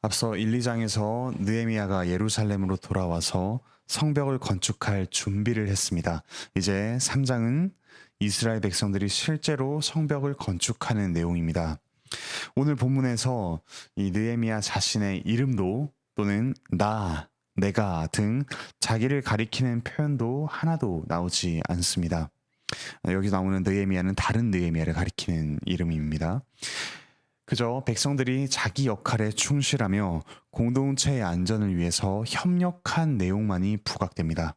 앞서 1, 2장에서 느헤미야가 예루살렘으로 돌아와서 성벽을 건축할 준비를 했습니다. 이제 3장은 이스라엘 백성들이 실제로 성벽을 건축하는 내용입니다. 오늘 본문에서 이 느헤미야 자신의 이름도 또는 나, 내가 등 자기를 가리키는 표현도 하나도 나오지 않습니다. 여기 나오는 느헤미야는 다른 느헤미야를 가리키는 이름입니다. 그저 백성들이 자기 역할에 충실하며 공동체의 안전을 위해서 협력한 내용만이 부각됩니다.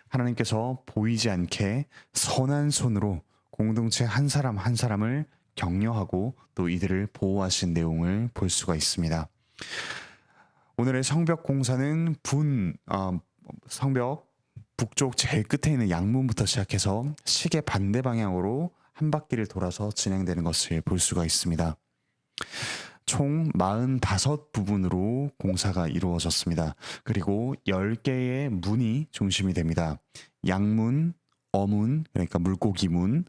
하나님께서 보이지 않게 선한 손으로 공동체 한 사람 한 사람을 격려하고 또 이들을 보호하신 내용을 볼 수가 있습니다. 오늘의 성벽 공사는 성벽 북쪽 제일 끝에 있는 양문부터 시작해서 시계 반대 방향으로 한 바퀴를 돌아서 진행되는 것을 볼 수가 있습니다. 총 45부분으로 공사가 이루어졌습니다. 그리고 10개의 문이 중심이 됩니다. 양문, 어문, 그러니까 물고기 문,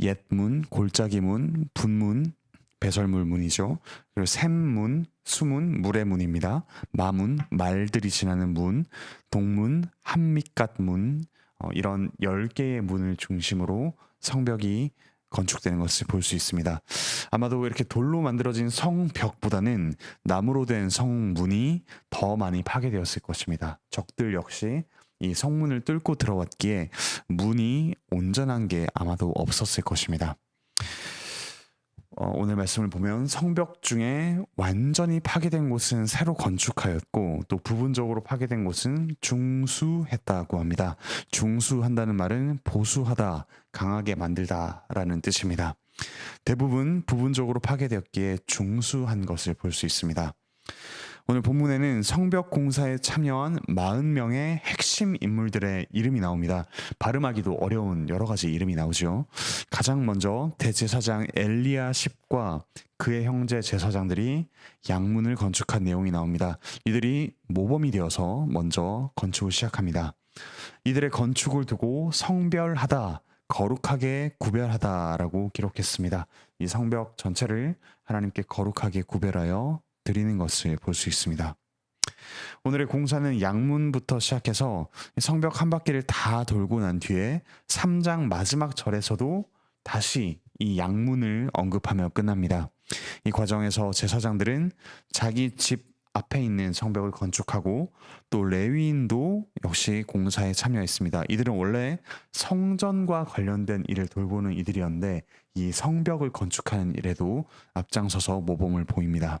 옛문, 골짜기 문, 분문, 배설물 문이죠. 그리고 샘문, 수문, 물의 문입니다. 마문, 말들이 지나는 문, 동문, 한밑갓 문, 이런 10개의 문을 중심으로 성벽이 건축되는 것을 볼 수 있습니다. 아마도 이렇게 돌로 만들어진 성벽보다는 나무로 된 성문이 더 많이 파괴되었을 것입니다. 적들 역시 이 성문을 뚫고 들어왔기에 문이 온전한 게 아마도 없었을 것입니다. 오늘 말씀을 보면 성벽 중에 완전히 파괴된 곳은 새로 건축하였고 또 부분적으로 파괴된 곳은 중수했다고 합니다. 중수한다는 말은 보수하다, 강하게 만들다라는 뜻입니다. 대부분 부분적으로 파괴되었기에 중수한 것을 볼 수 있습니다. 오늘 본문에는 성벽 공사에 참여한 40명의 핵심 인물들의 이름이 나옵니다. 발음하기도 어려운 여러 가지 이름이 나오죠. 가장 먼저 대제사장 엘리야십과 그의 형제 제사장들이 양문을 건축한 내용이 나옵니다. 이들이 모범이 되어서 먼저 건축을 시작합니다. 이들의 건축을 두고 성별하다, 거룩하게 구별하다라고 기록했습니다. 이 성벽 전체를 하나님께 거룩하게 구별하여 드리는 것을 볼 수 있습니다. 오늘의 공사는 양문부터 시작해서 성벽 한 바퀴를 다 돌고 난 뒤에 3장 마지막 절에서도 다시 이 양문을 언급하며 끝납니다. 이 과정에서 제사장들은 자기 집 앞에 있는 성벽을 건축하고 또 레위인도 역시 공사에 참여했습니다. 이들은 원래 성전과 관련된 일을 돌보는 이들이었는데 이 성벽을 건축하는 일에도 앞장서서 모범을 보입니다.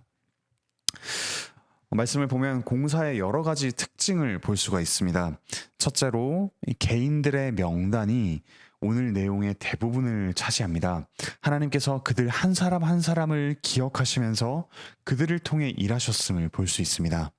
말씀을 보면 공사의 여러 가지 특징을 볼 수가 있습니다. 첫째로 개인들의 명단이 오늘 내용의 대부분을 차지합니다. 하나님께서 그들 한 사람 한 사람을 기억하시면서 그들을 통해 일하셨음을 볼 수 있습니다.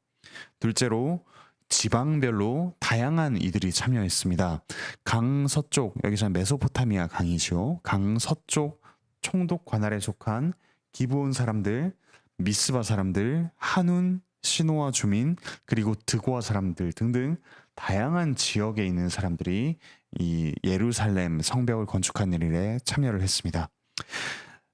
둘째로 지방별로 다양한 이들이 참여했습니다. 강 서쪽, 여기서는 메소포타미아 강이죠. 강 서쪽 총독 관할에 속한 기브온 사람들, 미스바 사람들, 한운, 시노아 주민, 그리고 드고아 사람들 등등 다양한 지역에 있는 사람들이 이 예루살렘 성벽을 건축한 일에 참여를 했습니다.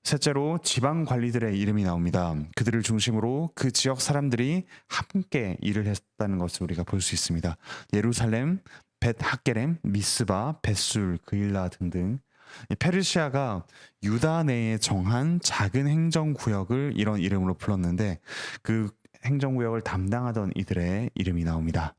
셋째로 지방 관리들의 이름이 나옵니다. 그들을 중심으로 그 지역 사람들이 함께 일을 했다는 것을 우리가 볼 수 있습니다. 예루살렘, 벳 학게렘, 미스바, 벳술, 그일라 등등. 페르시아가 유다 내에 정한 작은 행정구역을 이런 이름으로 불렀는데 그 행정구역을 담당하던 이들의 이름이 나옵니다.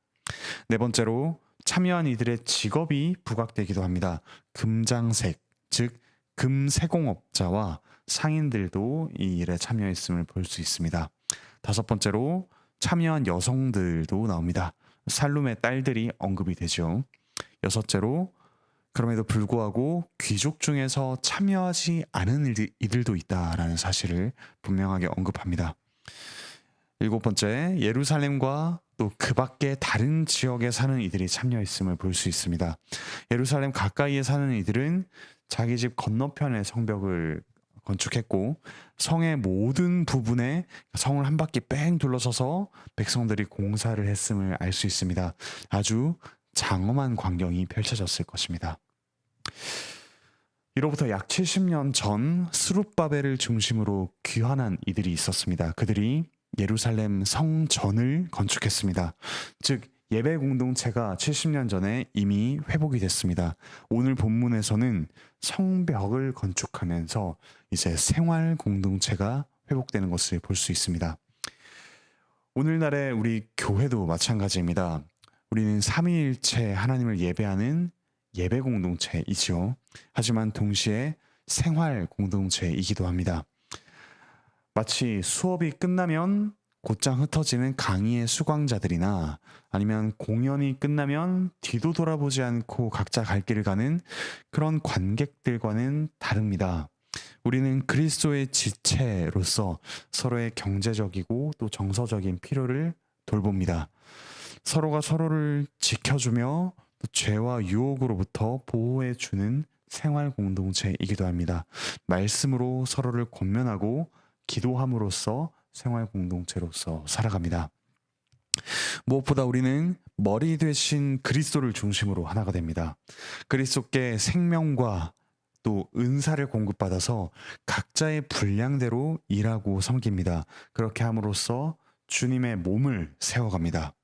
네 번째로 참여한 이들의 직업이 부각되기도 합니다. 금장색, 즉 금세공업자와 상인들도 이 일에 참여했음을 볼 수 있습니다. 다섯 번째로 참여한 여성들도 나옵니다. 살룸의 딸들이 언급이 되죠. 여섯째로 그럼에도 불구하고 귀족 중에서 참여하지 않은 이들도 있다라는 사실을 분명하게 언급합니다. 일곱 번째, 예루살렘과 또 그 밖에 다른 지역에 사는 이들이 참여했음을 볼 수 있습니다. 예루살렘 가까이에 사는 이들은 자기 집 건너편에 성벽을 건축했고 성의 모든 부분에 성을 한 바퀴 뺑 둘러서서 백성들이 공사를 했음을 알 수 있습니다. 아주 장엄한 광경이 펼쳐졌을 것입니다. 이로부터 약 70년 전 스룹바벨을 중심으로 귀환한 이들이 있었습니다. 그들이 예루살렘 성전을 건축했습니다. 즉 예배 공동체가 70년 전에 이미 회복이 됐습니다. 오늘 본문에서는 성벽을 건축하면서 이제 생활 공동체가 회복되는 것을 볼 수 있습니다. 오늘날의 우리 교회도 마찬가지입니다. 우리는 삼위일체 하나님을 예배하는 예배 공동체이지요. 하지만 동시에 생활 공동체이기도 합니다. 마치 수업이 끝나면 곧장 흩어지는 강의의 수강자들이나 아니면 공연이 끝나면 뒤도 돌아보지 않고 각자 갈 길을 가는 그런 관객들과는 다릅니다. 우리는 그리스도의 지체로서 서로의 경제적이고 또 정서적인 필요를 돌봅니다. 서로가 서로를 지켜주며 또 죄와 유혹으로부터 보호해주는 생활 공동체이기도 합니다. 말씀으로 서로를 권면하고 기도함으로써 생활 공동체로서 살아갑니다. 무엇보다 우리는 머리 되신 그리스도를 중심으로 하나가 됩니다. 그리스도께 생명과 또 은사를 공급받아서 각자의 분량대로 일하고 섬깁니다. 그렇게 함으로써 주님의 몸을 세워갑니다.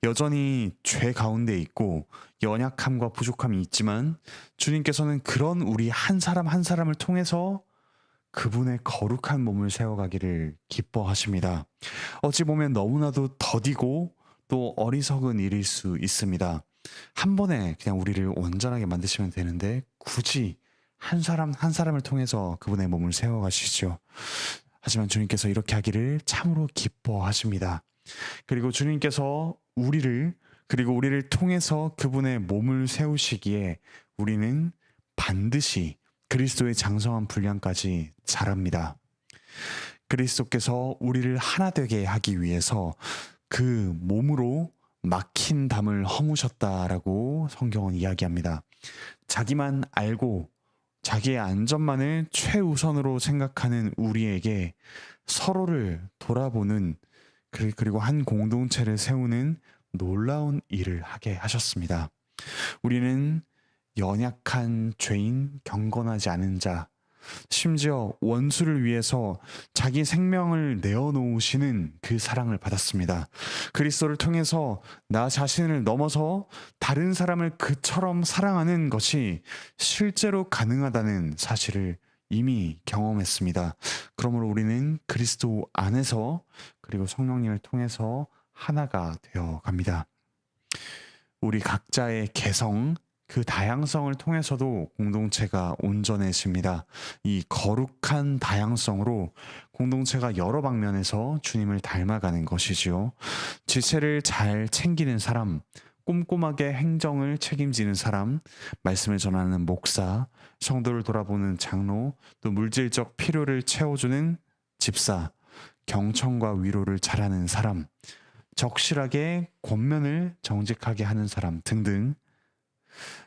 여전히 죄 가운데 있고 연약함과 부족함이 있지만 주님께서는 그런 우리 한 사람 한 사람을 통해서 그분의 거룩한 몸을 세워가기를 기뻐하십니다. 어찌 보면 너무나도 더디고 또 어리석은 일일 수 있습니다. 한 번에 그냥 우리를 온전하게 만드시면 되는데 굳이 한 사람 한 사람을 통해서 그분의 몸을 세워가시죠. 하지만 주님께서 이렇게 하기를 참으로 기뻐하십니다. 그리고 주님께서 우리를 통해서 그분의 몸을 세우시기에 우리는 반드시 그리스도의 장성한 분량까지 자랍니다. 그리스도께서 우리를 하나 되게 하기 위해서 그 몸으로 막힌 담을 허무셨다라고 성경은 이야기합니다. 자기만 알고 자기의 안전만을 최우선으로 생각하는 우리에게 서로를 돌아보는 그리고 한 공동체를 세우는 놀라운 일을 하게 하셨습니다. 우리는 연약한 죄인, 경건하지 않은 자, 심지어 원수를 위해서 자기 생명을 내어놓으시는 그 사랑을 받았습니다. 그리스도를 통해서 나 자신을 넘어서 다른 사람을 그처럼 사랑하는 것이 실제로 가능하다는 사실을 이미 경험했습니다. 그러므로 우리는 그리스도 안에서 그리고 성령님을 통해서 하나가 되어 갑니다. 우리 각자의 개성, 그 다양성을 통해서도 공동체가 온전해집니다. 이 거룩한 다양성으로 공동체가 여러 방면에서 주님을 닮아가는 것이지요. 지체를 잘 챙기는 사람, 꼼꼼하게 행정을 책임지는 사람, 말씀을 전하는 목사, 성도를 돌아보는 장로, 또 물질적 필요를 채워주는 집사, 경청과 위로를 잘하는 사람, 적실하게 권면을 정직하게 하는 사람 등등,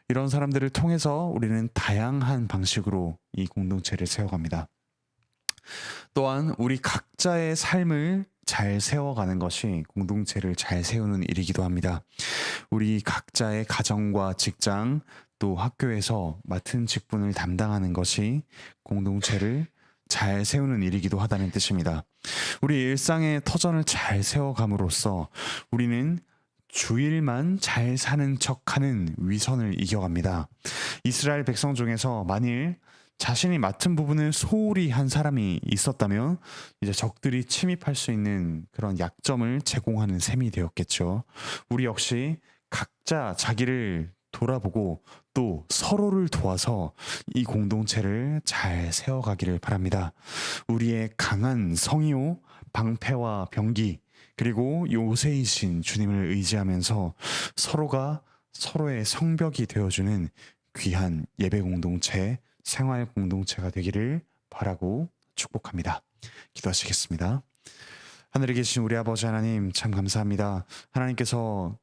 이런 사람들을 통해서 우리는 다양한 방식으로 이 공동체를 세워갑니다. 또한 우리 각자의 삶을 잘 세워가는 것이 공동체를 잘 세우는 일이기도 합니다. 우리 각자의 가정과 직장 또 학교에서 맡은 직분을 담당하는 것이 공동체를 잘 세우는 일이기도 하다는 뜻입니다. 우리 일상의 터전을 잘 세워감으로써 우리는 주일만 잘 사는 척하는 위선을 이겨갑니다. 이스라엘 백성 중에서 만일 자신이 맡은 부분을 소홀히 한 사람이 있었다면 이제 적들이 침입할 수 있는 그런 약점을 제공하는 셈이 되었겠죠. 우리 역시 각자 자기를 돌아보고 또 서로를 도와서 이 공동체를 잘 세워가기를 바랍니다. 우리의 강한 성의요, 방패와 병기, 그리고 요새이신 주님을 의지하면서 서로가 서로의 성벽이 되어주는 귀한 예배 공동체, 생활 공동체가 되기를 바라고 축복합니다. 기도하시겠습니다. 하늘에 계신 우리 아버지 하나님, 참 감사합니다. 하나님께서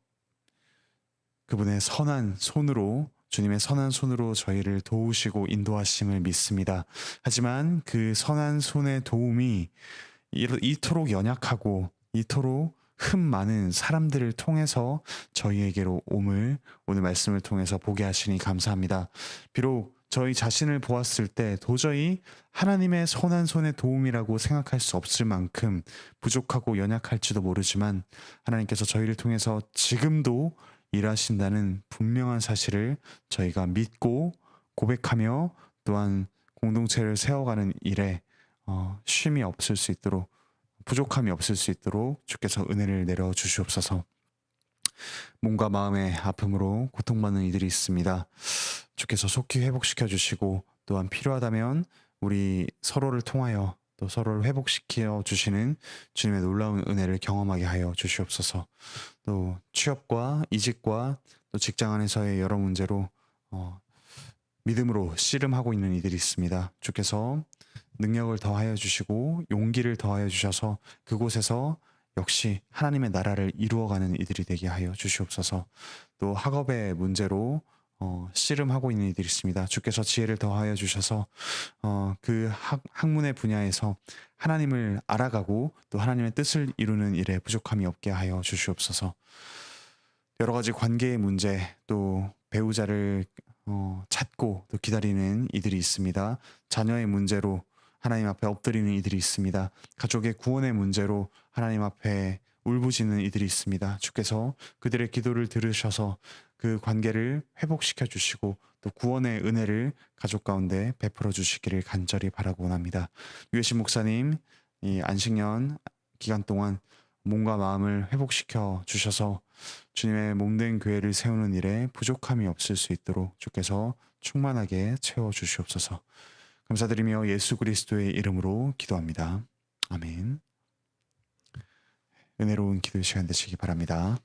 그분의 선한 손으로, 주님의 선한 손으로 저희를 도우시고 인도하심을 믿습니다. 하지만 그 선한 손의 도움이 이토록 연약하고 이토록 흠 많은 사람들을 통해서 저희에게로 옴을 오늘 말씀을 통해서 보게 하시니 감사합니다. 비록 저희 자신을 보았을 때 도저히 하나님의 선한 손의 도움이라고 생각할 수 없을 만큼 부족하고 연약할지도 모르지만 하나님께서 저희를 통해서 지금도 일하신다는 분명한 사실을 저희가 믿고 고백하며 또한 공동체를 세워가는 일에 쉼이 없을 수 있도록 부족함이 없을 수 있도록 주께서 은혜를 내려 주시옵소서. 몸과 마음의 아픔으로 고통받는 이들이 있습니다. 주께서 속히 회복시켜 주시고 또한 필요하다면 우리 서로를 통하여 또 서로를 회복시켜 주시는 주님의 놀라운 은혜를 경험하게 하여 주시옵소서. 또 취업과 이직과 또 직장 안에서의 여러 문제로 믿음으로 씨름하고 있는 이들이 있습니다. 주께서 능력을 더하여 주시고 용기를 더하여 주셔서 그곳에서 역시 하나님의 나라를 이루어가는 이들이 되게 하여 주시옵소서. 또 학업의 문제로 씨름하고 있는 이들이 있습니다. 주께서 지혜를 더하여 주셔서 그 학문의 분야에서 하나님을 알아가고 또 하나님의 뜻을 이루는 일에 부족함이 없게 하여 주시옵소서. 여러 가지 관계의 문제 또 배우자를 찾고 또 기다리는 이들이 있습니다. 자녀의 문제로 하나님 앞에 엎드리는 이들이 있습니다. 가족의 구원의 문제로 하나님 앞에 울부짖는 이들이 있습니다. 주께서 그들의 기도를 들으셔서 그 관계를 회복시켜 주시고 또 구원의 은혜를 가족 가운데 베풀어 주시기를 간절히 바라고 원합니다. 유해신 목사님 이 안식년 기간 동안 몸과 마음을 회복시켜 주셔서 주님의 몸된 교회를 세우는 일에 부족함이 없을 수 있도록 주께서 충만하게 채워 주시옵소서. 감사드리며 예수 그리스도의 이름으로 기도합니다. 아멘. 은혜로운 기도 시간 되시기 바랍니다.